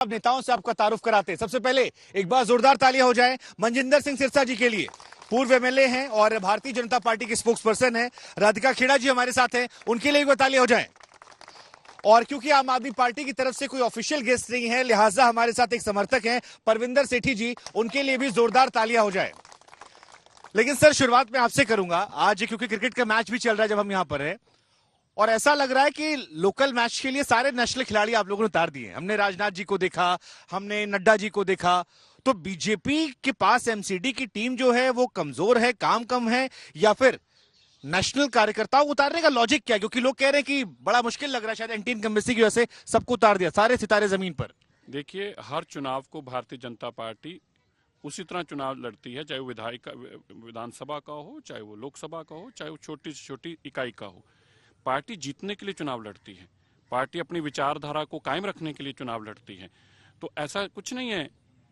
नेताओं से आपका तारुफ कराते हैं। सबसे पहले एक बार जोरदार तालियां हो जाएं मनजिंदर सिंह सिरसा जी के लिए। पूर्व एमएलए हैं और भारतीय जनता पार्टी के स्पोक्स पर्सन हैं। राधिका खेड़ा जी हमारे साथ हैं, उनके लिए एक बार तालियां हो जाएं। और क्योंकि आम आदमी पार्टी की तरफ से कोई ऑफिशियल गेस्ट नहीं है, लिहाजा हमारे साथ एक समर्थक हैं परविंदर सेठी जी, उनके लिए भी जोरदार तालियां हो जाए। लेकिन सर, शुरुआत में आपसे करूंगा आज, क्योंकि क्रिकेट का मैच भी चल रहा है जब हम यहां पर हैं, और ऐसा लग रहा है कि लोकल मैच के लिए सारे नेशनल खिलाड़ी आप लोगों ने उतार दिए। हमने राजनाथ जी को देखा, हमने नड्डा जी को देखा, तो बीजेपी के पास एमसीडी की टीम जो है वो कमजोर है, काम कम है, या फिर नेशनल कार्यकर्ताओं को उतारने का लॉजिक क्या है? क्योंकि लोग कह रहे हैं कि बड़ा मुश्किल लग रहा है, शायद एंटी इनकम्बेंसी की वजह से सबको उतार दिया, सारे सितारे जमीन पर। देखिए, हर चुनाव को भारतीय जनता पार्टी उसी तरह चुनाव लड़ती है, चाहे वो विधानसभा का हो, चाहे वो लोकसभा का हो, चाहे वो छोटी से छोटी इकाई का हो। पार्टी जीतने के लिए चुनाव लड़ती है, पार्टी अपनी विचारधारा को कायम रखने के लिए चुनाव लड़ती है। तो ऐसा कुछ नहीं है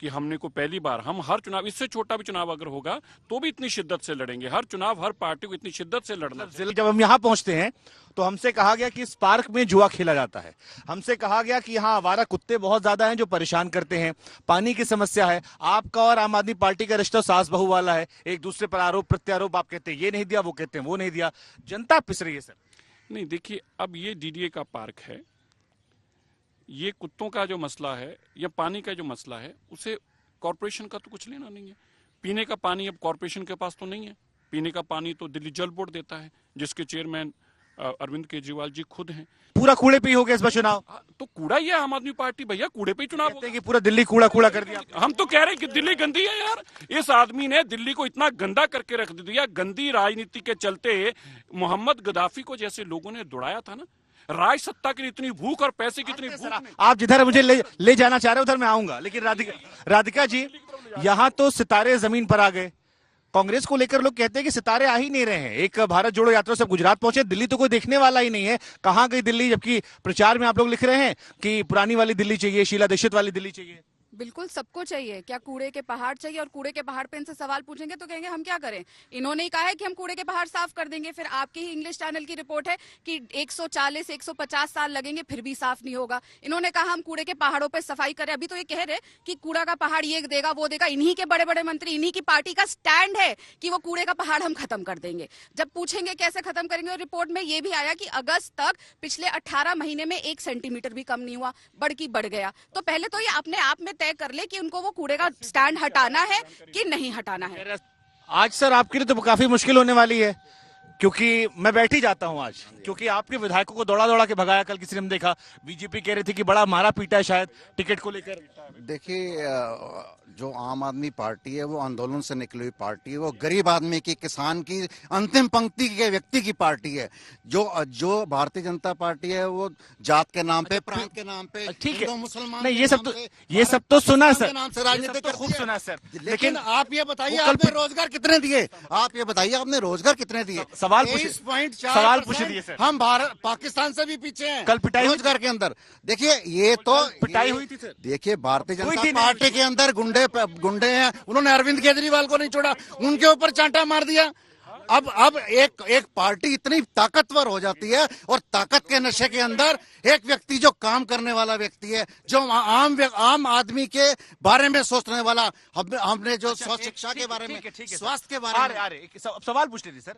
कि हमने को पहली बार, हम हर चुनाव, इससे छोटा भी चुनाव अगर होगा तो भी इतनी शिद्दत से लड़ेंगे। हर चुनाव हर पार्टी को इतनी शिद्दत से लड़ना। जब हम यहाँ पहुंचते हैं तो हमसे कहा गया कि इस पार्क में जुआ खेला जाता है, हमसे कहा गया कि यहाँ आवारा कुत्ते बहुत ज्यादा हैं जो परेशान करते हैं, पानी की समस्या है। आपका और आम आदमी पार्टी का रिश्ता सास बहू वाला है, एक दूसरे पर आरोप प्रत्यारोप, आप कहते हैं ये नहीं दिया, वो कहते हैं वो नहीं दिया, जनता पिस रही है। सर नहीं, देखिए, अब ये डीडीए का पार्क है, ये कुत्तों का जो मसला है या पानी का जो मसला है, उसे कॉर्पोरेशन का तो कुछ लेना नहीं है। पीने का पानी अब कॉर्पोरेशन के पास तो नहीं है, पीने का पानी तो दिल्ली जल बोर्ड देता है, जिसके चेयरमैन अरविंद केजरीवाल जी खुद हैं। पूरा कूड़े पे ही हो गया इस बार चुनाव। तो कूड़ा ही है आम आदमी पार्टी, भैया कूड़े पे ही चुनाव कहते हैं कि पूरा दिल्ली कूड़ा कूड़ा कर दिया। हम तो कह रहे हैं कि दिल्ली गंदी है यार। इस आदमी ने दिल्ली को इतना गंदा करके रख दिया। गंदी राजनीति के चलते मोहम्मद गद्दाफी को जैसे लोगों ने दौड़ाया था ना, राज सत्ता की इतनी भूख और पैसे की इतनी भूख। आप जिधर मुझे ले जाना चाह रहे हो उधर मैं आऊंगा, लेकिन राधिका जी, यहाँ तो सितारे जमीन पर आ गए। कांग्रेस को लेकर लोग कहते हैं कि सितारे आ ही नहीं रहे हैं। एक भारत जोड़ो यात्रा से गुजरात पहुंचे, दिल्ली तो कोई देखने वाला ही नहीं है, कहां गई दिल्ली? जबकि प्रचार में आप लोग लिख रहे हैं कि पुरानी वाली दिल्ली चाहिए, शीला दीक्षित वाली दिल्ली चाहिए। बिल्कुल सबको चाहिए। क्या कूड़े के पहाड़ चाहिए? और कूड़े के पहाड़ पे इनसे सवाल पूछेंगे तो कहेंगे हम क्या करें। इन्होंने ही कहा है कि हम कूड़े के पहाड़ साफ कर देंगे। फिर आपके ही इंग्लिश चैनल की रिपोर्ट है कि 140-150 साल लगेंगे फिर भी साफ नहीं होगा। इन्होंने कहा हम कूड़े के पहाड़ों पे सफाई करें। अभी तो ये कह रहे कि कूड़ा का पहाड़ ये देगा वो देगा। इन्हीं के बड़े बड़े मंत्री, इन्हीं की पार्टी का स्टैंड है कि वो कूड़े का पहाड़ हम खत्म कर देंगे। जब पूछेंगे कैसे खत्म करेंगे, और रिपोर्ट में ये भी आया कि अगस्त तक पिछले 18 महीने में 1 सेंटीमीटर भी कम नहीं हुआ, बढ़ गया। तो पहले तो ये अपने आप में तय कर ले कि उनको वो कूड़े का स्टैंड हटाना है कि नहीं हटाना है। आज सर आपके लिए तो काफी मुश्किल होने वाली है, क्योंकि मैं बैठ ही जाता हूं आज, क्योंकि आपके विधायकों को दौड़ा दौड़ा के भगाया। कल किसी ने देखा, बीजेपी कह रही थी कि बड़ा मारा पीटा है शायद टिकट को लेकर। देखिए, जो आम आदमी पार्टी है वो आंदोलन से निकली हुई पार्टी है, वो गरीब आदमी की, किसान की, अंतिम पंक्ति के व्यक्ति की पार्टी है। जो भारतीय जनता पार्टी है वो जात के नाम पे, प्रांत के नाम पे, ठीक है, मुसलमान नहीं, ये सब तो सुना सर, नाम से राजनीति तो खूब सुना सर। लेकिन आप ये बताइए, आपने रोजगार कितने दिए? आप ये बताइए, आपने रोजगार कितने दिए? सवाल पूछ दिए सर। हम भारत पाकिस्तान से भी पीछे हैं कल पिटाई रोजगार के अंदर। देखिए, ये तो पिटाई हुई थी सर। देखिए, भारतीय जनता पार्टी के अंदर गुंडे हैं। उन्होंने अरविंद केजरीवाल को नहीं छोड़ा, उनके ऊपर चांटा मार दिया। अब एक पार्टी इतनी ताकतवर हो जाती है, और ताकत के नशे के अंदर एक व्यक्ति जो काम करने वाला व्यक्ति है, जो आम आदमी के बारे में सोचने वाला, हमने जो शिक्षा के बारे में, स्वास्थ्य के बारे में। सवाल पूछ रही थी सर।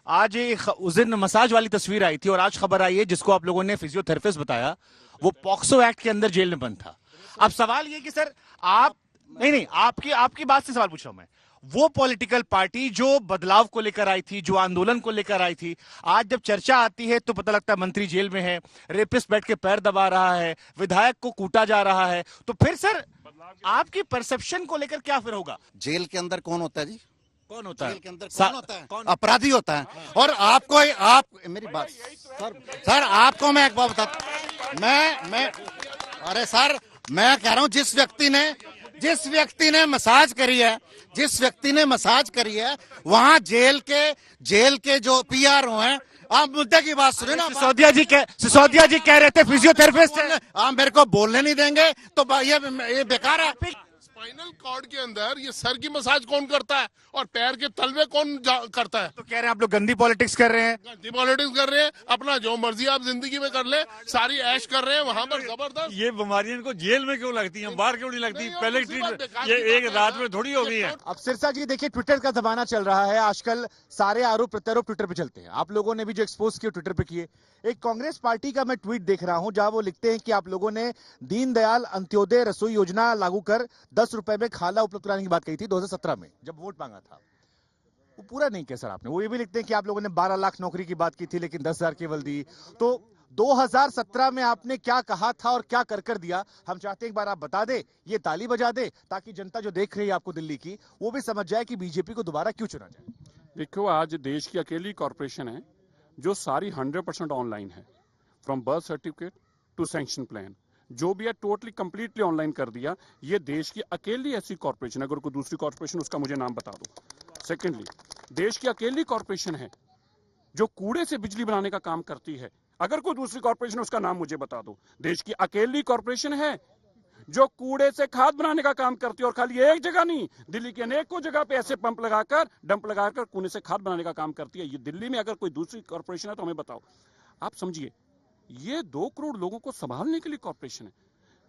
आज उस दिन मसाज वाली तस्वीर आई थी, और आज खबर आई है जिसको आप लोगों ने फिजियोथेरेपिस्ट बताया, वो पॉक्सो एक्ट के अंदर जेल में बंद था। अब सवाल ये कि सर आप नहीं, आपकी बात से सवाल पूछ रहा हूं मैं। वो पॉलिटिकल पार्टी जो बदलाव को लेकर आई थी, जो आंदोलन को लेकर आई थी, आज जब चर्चा आती है तो पता लगता है मंत्री जेल में है, रेपिस्ट बैठ के पैर दबा रहा है, विधायक को कूटा जा रहा है। तो फिर सर आपकी परसेप्शन को लेकर क्या फिर होगा? जेल के अंदर कौन होता है जी? कौन होता है? जेल के अंदर कौन होता है? अपराधी होता है। और आप मेरी बात सर, आपको मैं एक बात बताता, मैं अरे सर, मैं कह रहा हूं, जिस व्यक्ति ने मसाज करी है, वहां जेल के जो पीआरओ हैं, आप मुद्दे की बात सुने ना। सिसोदिया जी कह रहे थे फिजियोथेरेपिस्ट है। आप मेरे को बोलने नहीं देंगे तो ये बेकार है। स्पाइनल कॉर्ड के अंदर ये सर की मसाज कौन करता है और पैर के तलवे कौन करता है? तो कह रहे हैं आप लोग गंदी पॉलिटिक्स कर रहे हैं। गंदी पॉलिटिक्स कर रहे हैं, अपना जो मर्जी आप जिंदगी में कर ले, सारी ऐश कर रहे हैं वहां पर जबरदस्त। ये बीमारियां इनको जेल में क्यों लगती हैं, बाहर क्यों नहीं लगती? नहीं, पहले दूसरी बात बेकार ये की बात एक है रात ना। में थोड़ी हो गई है। अब सिरसा जी देखिए, ट्विटर का जमाना चल रहा है आजकल, सारे आरोप प्रत्यारोप ट्विटर पे चलते हैं। आप लोगों ने भी जो एक्सपोज किए ट्विटर पे किए। एक कांग्रेस पार्टी का मैं ट्वीट देख रहा हूं जहां वो लिखते हैं कि आप लोगों ने दीनदयाल अंत्योदय रसोई योजना लागू कर 10 रुपए में खाना उपलब्ध कराने की बात कही थी 2017 में जब वोट मांगा था। वो पूरा नहीं किया सर आपने। वो ये भी लिखते हैं कि आप लोगों ने 12 लाख नौकरी की बात की थी लेकिन 10,000 केवल दी। तो 2017 में आपने क्या कहा था और क्या कर दिया, हम चाहते हैं एक बार आप बता दें, ये ताली बजा दे ताकि जनता जो देख रही है आपको दिल्ली की वो भी समझ जाए कि बीजेपी को दोबारा क्यों चुना जाए। देखो, आज देश की अकेली कॉरपोरेशन है जो सारी 100% ऑनलाइन है, from birth certificate to sanction plan, जो भी है टोटली कंप्लीटली ऑनलाइन कर दिया। ये देश की अकेली ऐसी कॉरपोरेशन, अगर कोई दूसरी कॉरपोरेशन उसका मुझे नाम बता दो। सेकेंडली, देश की अकेली कॉरपोरेशन है जो कूड़े से बिजली बनाने का काम करती है, अगर कोई दूसरी कॉरपोरेशन उसका नाम मुझे बता दो। देश की अकेली कॉरपोरेशन है जो कूड़े से खाद बनाने का काम करती है, और खाली एक जगह नहीं, दिल्ली की अनेकों जगह पे ऐसे पंप लगाकर, डंप लगाकर कूड़े से खाद बनाने का काम करती है। ये दिल्ली में अगर कोई दूसरी कॉरपोरेशन है तो हमें बताओ। आप समझिए, ये 2 करोड़ लोगों को संभालने के लिए कॉरपोरेशन है।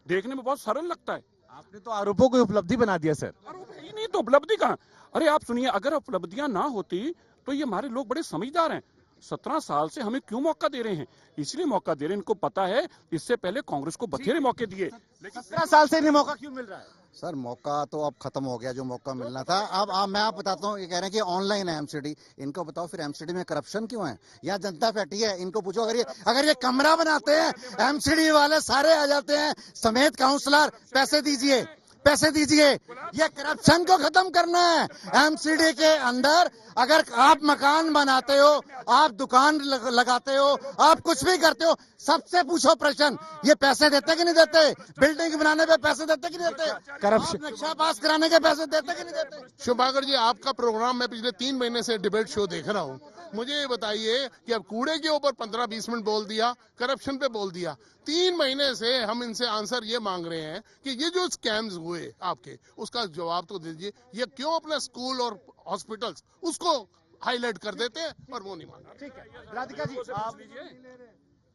देखने में बहुत सरल लगता है। आपने तो आरोपों को उपलब्धि बना दिया सर। आरोप है ही नहीं तो उपलब्धि कहां? अरे आप सुनिए, अगर उपलब्धियां ना होती तो ये हमारे लोग बड़े समझदार हैं। 17 साल से हमें क्यों मौका दे रहे हैं? इसलिए मौका दे रहे हैं, इनको पता है इससे पहले कांग्रेस को बथेरे मौके दिए, लेकिन 17 साल से इन्हें मौका क्यों मिल रहा है? सर मौका तो अब खत्म हो गया जो मौका मिलना था। अब मैं आप बताता हूँ, ये कह रहे हैं कि ऑनलाइन है एमसीडी। इनको बताओ फिर एमसीडी में करप्शन क्यों है? यहाँ जनता बैठी है, इनको पूछो। अगर ये कमरा बनाते हैं एमसीडी वाले सारे आ जाते हैं समेत काउंसलर, पैसे दीजिए पैसे दीजिए। ये करप्शन को खत्म करना है। एमसीडी के अंदर अगर आप मकान बनाते हो, आप दुकान लगाते हो, आप कुछ भी करते हो, सबसे पूछो प्रश्न, ये पैसे देते कि नहीं देते? बिल्डिंग बनाने पे पैसे देते कि नहीं देते? करप्शन, नक्शा पास कराने के पैसे देते कि नहीं देते? शुभाकर जी, आपका प्रोग्राम मैं पिछले 3 महीने से डिबेट शो देख रहा हूँ। मुझे ये बताइए कि अब कूड़े के ऊपर 15-20 मिनट बोल दिया, करप्शन पे बोल दिया। 3 महीने से हम इनसे आंसर ये मांग रहे हैं कि ये जो स्कैम्स हुए आपके, उसका जवाब तो दीजिए। ये क्यों अपना स्कूल और हॉस्पिटल्स उसको हाईलाइट कर देते हैं और वो नहीं मांगा? ठीक है राधिका जी, आप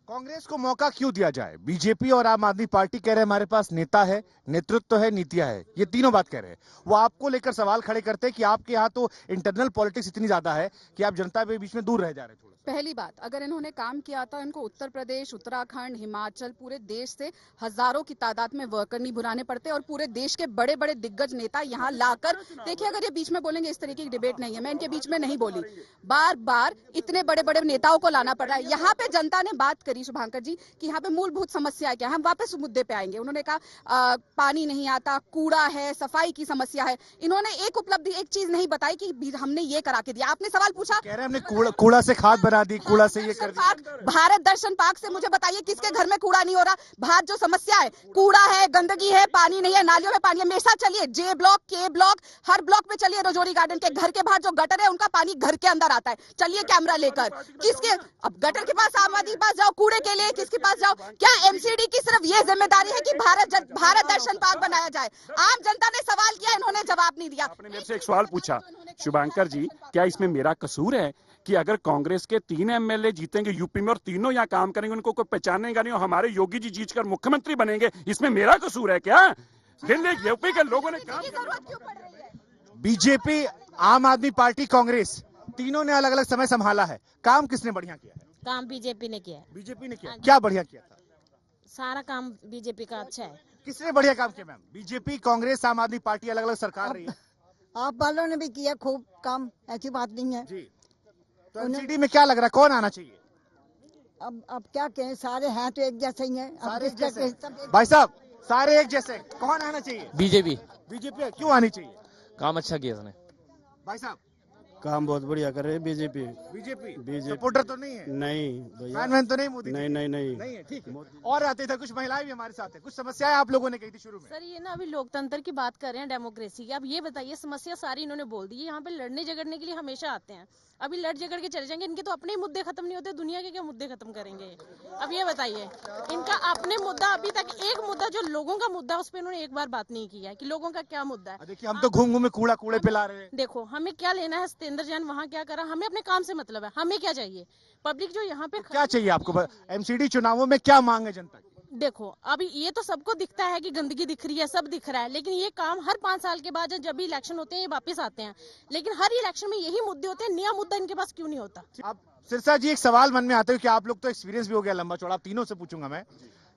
कांग्रेस को मौका क्यों दिया जाए? बीजेपी और आम आदमी पार्टी कह रहे हैं हमारे पास नेता है, नेतृत्व है, नीतियां है, ये तीनों बात कह रहे हैं। वो आपको लेकर सवाल खड़े करते हैं कि आपके यहाँ तो इंटरनल पॉलिटिक्स इतनी ज्यादा है कि आप जनता के बीच में दूर रह जा रहे हैं। पहली बात, अगर इन्होंने काम किया था, इनको उत्तर प्रदेश, उत्तराखंड, हिमाचल, पूरे देश से हजारों की तादाद में वर्कर नहीं बुलाने पड़ते और पूरे देश के बड़े बड़े दिग्गज नेता यहाँ लाकर, देखिए अगर ये बीच में बोलेंगे, इस तरीके की डिबेट नहीं है, मैं इनके बीच में नहीं बोली, बार बार इतने बड़े बड़े नेताओं को लाना पड़ रहा है। यहाँ पे जनता ने बात करी शुभांकर जी कि यहाँ पे मूलभूत समस्या क्या है, हम वापस मुद्दे पे आएंगे। उन्होंने कहा पानी नहीं आता, कूड़ा है, सफाई की समस्या है। इन्होंने एक उपलब्धि, एक चीज नहीं बताई कि हमने ये करा के दिया। आपने सवाल पूछा, कह रहे हैं हमने कूड़ा से खाद बना दी, कूड़ा से ये कर दिया। भारत दर्शन पार्क से मुझे बताइए किसके घर में कूड़ा नहीं हो रहा? बाहर जो समस्या है, कूड़ा है, गंदगी है, पानी नहीं है, नालियों में पानी है। मेरे साथ चलिए, जे ब्लॉक, के ब्लॉक, हर ब्लॉक में चलिए। रजौरी गार्डन के घर के बाहर जो गटर है, उनका पानी घर के अंदर आता है। चलिए कैमरा लेकर, किसके, अब गटर के पास आम आदमी पास जाओ, कूड़े के लिए किसके पास जाओ? क्या एमसीडी की सिर्फ ये जिम्मेदारी है कि भारत दर्शन पार्क बनाया जाए? आम जनता ने सवाल किया, इन्होंने जवाब नहीं दिया। आपने मेरे से एक सवाल पूछा, शुभांकर जी, क्या इसमें मेरा कसूर है कि अगर कांग्रेस के 3 एमएलए जीतेंगे यूपी में और तीनों यहाँ काम करेंगे, उनको कोई पहचानेगा नहीं और हमारे योगी जी जीतकर मुख्यमंत्री बनेंगे, इसमें मेरा कसूर है क्या? दिल्ली यूपी के लोगों ने काम बीजेपी, आम आदमी पार्टी, कांग्रेस तीनों ने अलग अलग समय संभाला है। काम किसने बढ़िया किया है? काम बीजेपी ने किया है। बीजेपी ने किया। क्या बढ़िया किया था? सारा काम बीजेपी का अच्छा है। किसने बढ़िया काम किया मैम? बीजेपी, कांग्रेस, आम आदमी पार्टी, अलग अलग सरकार रही है। आप वालों ने भी किया खूब काम, ऐसी बात नहीं है जी। तो एमसीडी में क्या लग रहा है, कौन आना चाहिए? अब क्या कहें, सारे हैं तो एक जैसे ही हैं। सारे एक जैसे। भाई साहब, सारे एक जैसे, कौन आना चाहिए? बीजेपी। बीजेपी क्यों आनी चाहिए? काम अच्छा किया उसने। भाई साहब, काम बहुत बढ़िया कर रहे हैं बीजेपी। बीजेपी सपोर्टर तो नहीं है? नहीं भैया, फैन तो नहीं मोदी? नहीं नहीं नहीं नहीं है, ठीक है। और आते थे कुछ महिलाएं भी हमारे साथ है, कुछ समस्याएं आप लोगों ने कही थी शुरू में। सर ये ना अभी लोकतंत्र की बात कर रहे हैं, डेमोक्रेसी की। अब ये बताइए, समस्या सारी इन्होंने बोल दी। यहाँ पे लड़ने झगड़ने के लिए हमेशा आते हैं, अभी लड़ झगड़ के चले जाएंगे। इनके तो अपने ही मुद्दे खत्म नहीं होते, दुनिया के क्या मुद्दे खत्म करेंगे? अब ये बताइए, इनका अपने मुद्दा, अभी तक एक मुद्दा जो लोगों का मुद्दा, उस पर इन्होंने एक बार बात नहीं की है कि लोगों का क्या मुद्दा है। देखिए, हम तो घूम घूम कूड़ा कूड़े पे ला रहे हैं। देखो, हमें क्या लेना है सत्येंद्र जैन वहाँ क्या करा, हमें अपने काम से मतलब है। हमें क्या चाहिए? पब्लिक जो यहाँ पे क्या चाहिए आपको? एमसीडी चुनावों में क्या मांग है जनता की? देखो, अभी ये तो सबको दिखता है कि गंदगी दिख रही है, सब दिख रहा है, लेकिन ये काम हर 5 साल के बाद जब भी इलेक्शन होते हैं ये वापस आते हैं, लेकिन हर इलेक्शन में यही मुद्दे होते हैं। नया मुद्दा इनके पास क्यों नहीं होता? अब सिरसा जी, एक सवाल मन में आता है कि आप लोग तो एक्सपीरियंस भी हो गया लंबा चौड़ा, आप तीनों से पूछूंगा मैं।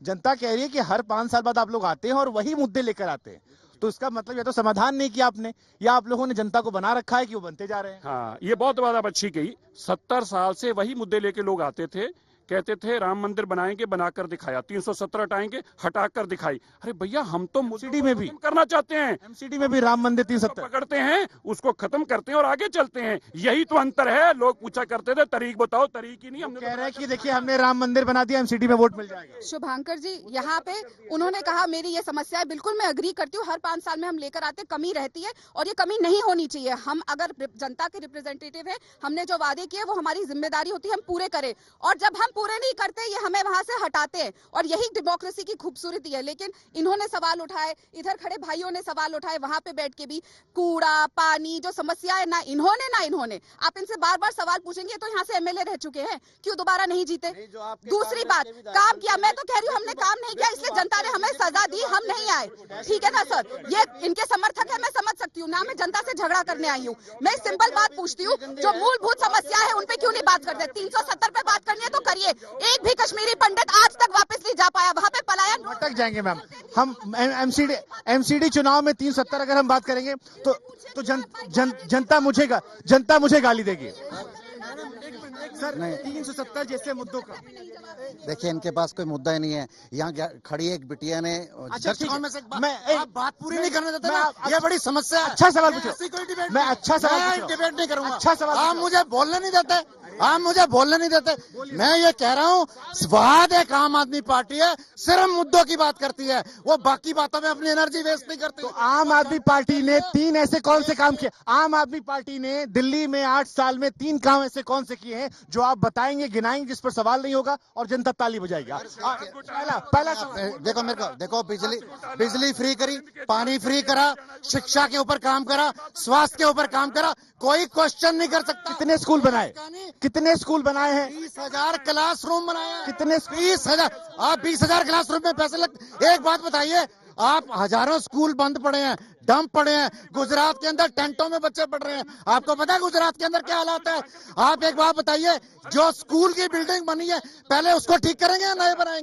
जनता कह रही है कि हर 5 साल बाद आप लोग आते हैं और वही मुद्दे लेकर आते हैं, तो इसका मतलब या तो समाधान नहीं किया आपने, या आप लोगों ने जनता को बना रखा है कि वो बनते जा रहे हैं। हाँ, ये बहुत बात आप अच्छी कही। 70 साल से वही मुद्दे लेके लोग आते थे, कहते थे राम मंदिर बनाएंगे, बनाकर दिखाया, 370 हटाएंगे, हटाकर दिखाई। अरे भैया, हम तो एमसीडी में भी करना चाहते हैं, एमसीडी में भी राम मंदिर 370 पकड़ते हैं, उसको खत्म करते हैं और आगे चलते हैं। यही तो अंतर है। लोग पूछा करते थे तरीक बताओ, तरीक ही नहीं। हमने कह रहे हैं कि देखिए, हमने राम मंदिर बना दिया, एमसीडी में वोट मिल जाएगा। शुभांकर जी, यहाँ पे उन्होंने कहा मेरी ये समस्या है, बिल्कुल मैं अग्री करती हूँ। हर 5 साल में हम लेकर आते, कमी रहती है और ये कमी नहीं होनी चाहिए। हम अगर जनता के रिप्रेजेंटेटिव है, हमने जो वादे किए वो हमारी जिम्मेदारी होती है, हम पूरे करें। और जब हम पूरे नहीं करते, ये हमें वहां से हटाते हैं, और यही डेमोक्रेसी की खूबसूरती है। लेकिन इन्होंने सवाल उठाए, इधर खड़े भाइयों ने सवाल उठाए, वहां पे बैठ के भी कूड़ा पानी जो समस्या है, ना इन्होंने आप इनसे बार बार सवाल पूछेंगे तो यहाँ से एमएलए रह चुके हैं, क्यों दोबारा नहीं जीते? दूसरी बात, काम किया, मैं तो कह रही हूँ हमने काम नहीं किया, इसलिए जनता ने हमें सजा दी, हम नहीं आए। ठीक है ना सर, ये इनके समर्थक है, मैं समझ सकती हूँ ना, मैं जनता से झगड़ा करने आई हूँ। मैं सिंपल बात पूछती हूँ, जो मूलभूत समस्या है उन पे क्यों नहीं बात करते? 370 पे बात करनी है तो करिए। एक भी कश्मीरी पंडित आज तक वापस नहीं जा पाया, वहां पे पलायन। भटक जाएंगे मैम हम। एमसीडी चुनाव में 370 अगर हम बात करेंगे तो जनता मुझे गाली देगी सर। 370 जैसे मुद्दों का देखिए, इनके पास कोई मुद्दा ही नहीं है। यहाँ खड़ी एक बिटिया ने बात पूरी नहीं करने देते ना, ये बड़ी समस्या है। अच्छा सवाल पूछो, मैं अच्छा सवाल डिबेट नहीं करूंगा। अच्छा सवाल, आप मुझे बोलने नहीं देते, मैं ये कह रहा हूँ, स्वाद एक आम आदमी पार्टी है, सिर्फ मुद्दों की बात करती है, वो बाकी बातों में अपनी एनर्जी वेस्ट नहीं करती। तो आम आदमी पार्टी ने 3 ऐसे कौन से काम किए? आम आदमी पार्टी ने दिल्ली में 8 साल में 3 काम ऐसे कौन से किए हैं जो आप बताएंगे, गिनाएंगे, जिस पर सवाल नहीं होगा और जनता ताली बजाएगी? पहला देखो, बिजली फ्री करी, पानी फ्री करा, शिक्षा के ऊपर काम करा, स्वास्थ्य के ऊपर काम करा, कोई क्वेश्चन नहीं कर सकता। कितने स्कूल बनाए हैं? 20,000 क्लासरूम बनाए हैं। कितने? 20,000। आप 20,000 क्लासरूम में पैसे एक बात बताइए, आप हजारों स्कूल बंद पड़े हैं, डंप पड़े हैं, गुजरात के अंदर टेंटों में बच्चे पढ़ रहे हैं। आपको पता है गुजरात के अंदर क्या हालात है? आप एक बात बताइए, जो स्कूल की बिल्डिंग बनी है, पहले उसको ठीक करेंगे या नए बनाएंगे?